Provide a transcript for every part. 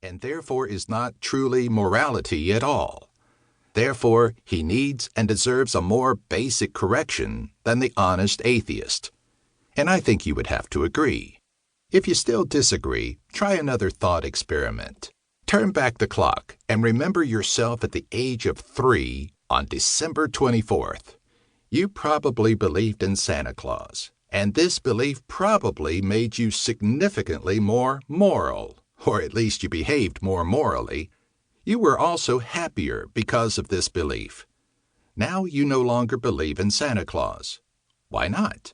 and therefore is not truly morality at all. Therefore, he needs and deserves a more basic correction than the honest atheist. And I think you would have to agree. If you still disagree, try another thought experiment. Turn back the clock and remember yourself at the age of 3 on December 24th. You probably believed in Santa Claus, and this belief probably made you significantly more moral, or at least you behaved more morally. You were also happier because of this belief. Now you no longer believe in Santa Claus. Why not?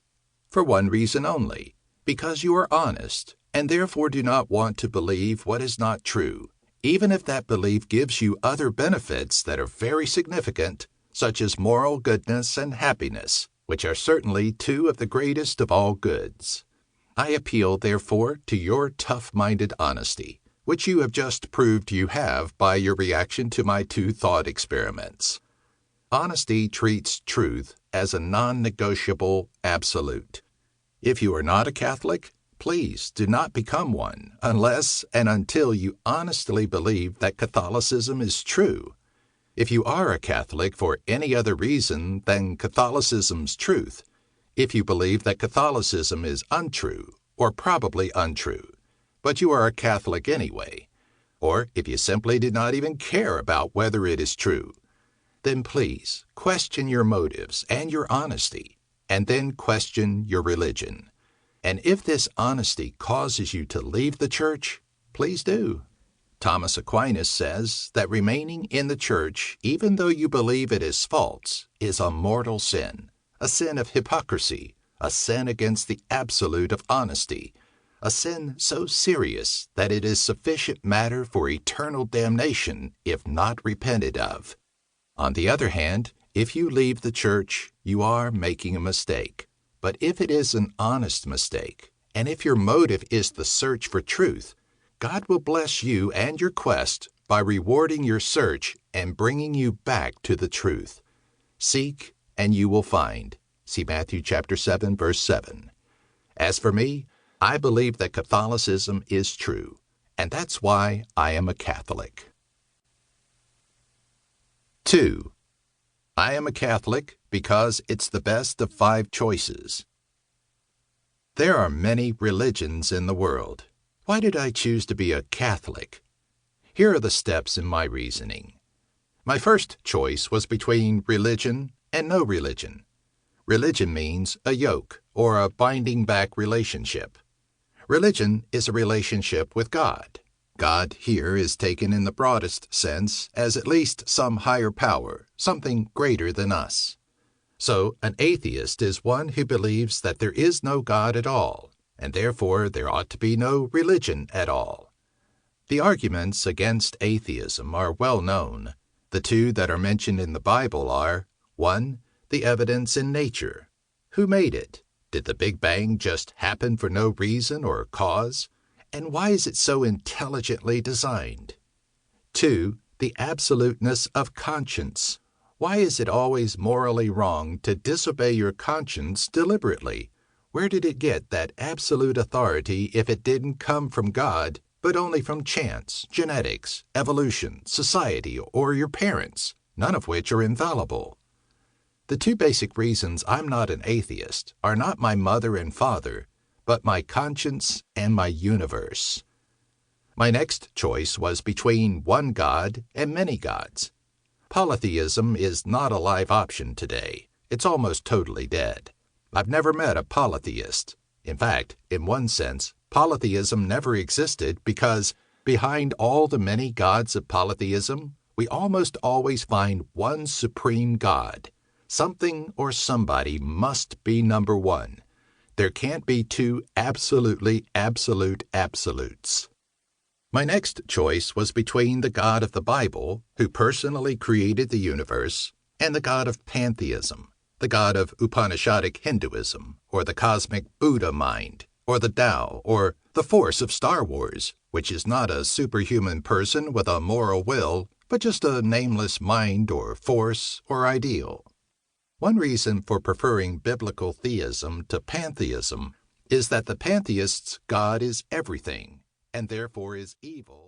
For one reason only, because you are honest, and therefore do not want to believe what is not true, even if that belief gives you other benefits that are very significant, such as moral goodness and happiness, which are certainly two of the greatest of all goods. I appeal, therefore, to your tough-minded honesty, which you have just proved you have by your reaction to my 2 thought experiments. Honesty treats truth as a non-negotiable absolute. If you are not a Catholic, please do not become one unless and until you honestly believe that Catholicism is true. If you are a Catholic for any other reason than Catholicism's truth, if you believe that Catholicism is untrue, or probably untrue, but you are a Catholic anyway, or if you simply did not even care about whether it is true, then please question your motives and your honesty, and then question your religion. And if this honesty causes you to leave the church, please do. Thomas Aquinas says that remaining in the church, even though you believe it is false, is a mortal sin, a sin of hypocrisy, a sin against the absolute of honesty, a sin so serious that it is sufficient matter for eternal damnation if not repented of. On the other hand, if you leave the church, you are making a mistake. But if it is an honest mistake, and if your motive is the search for truth, God will bless you and your quest by rewarding your search and bringing you back to the truth. Seek, and you will find. See Matthew chapter 7, verse 7. As for me, I believe that Catholicism is true, and that's why I am a Catholic. 2. I am a Catholic because it's the best of 5 choices. There are many religions in the world. Why did I choose to be a Catholic? Here are the steps in my reasoning. My first choice was between religion and no religion. Religion means a yoke or a binding back relationship. Religion is a relationship with God. God here is taken in the broadest sense as at least some higher power, something greater than us. So an atheist is one who believes that there is no God at all, and therefore there ought to be no religion at all. The arguments against atheism are well known. The 2 that are mentioned in the Bible are, 1, the evidence in nature. Who made it? Did the Big Bang just happen for no reason or cause? And why is it so intelligently designed? 2, the absoluteness of conscience. Why is it always morally wrong to disobey your conscience deliberately? Where did it get that absolute authority if it didn't come from God, but only from chance, genetics, evolution, society, or your parents, none of which are infallible? The 2 basic reasons I'm not an atheist are not my mother and father, but my conscience and my universe. My next choice was between one God and many gods. Polytheism is not a live option today. It's almost totally dead. I've never met a polytheist. In fact, in one sense, polytheism never existed because behind all the many gods of polytheism, we almost always find one supreme God. Something or somebody must be number one. There can't be 2 absolutely absolute absolutes. My next choice was between the God of the Bible, who personally created the universe, and the God of pantheism, the God of Upanishadic Hinduism, or the cosmic Buddha mind, or the Tao, or the Force of Star Wars, which is not a superhuman person with a moral will, but just a nameless mind or force or ideal. One reason for preferring biblical theism to pantheism is that the pantheist's God is everything, and therefore is evil.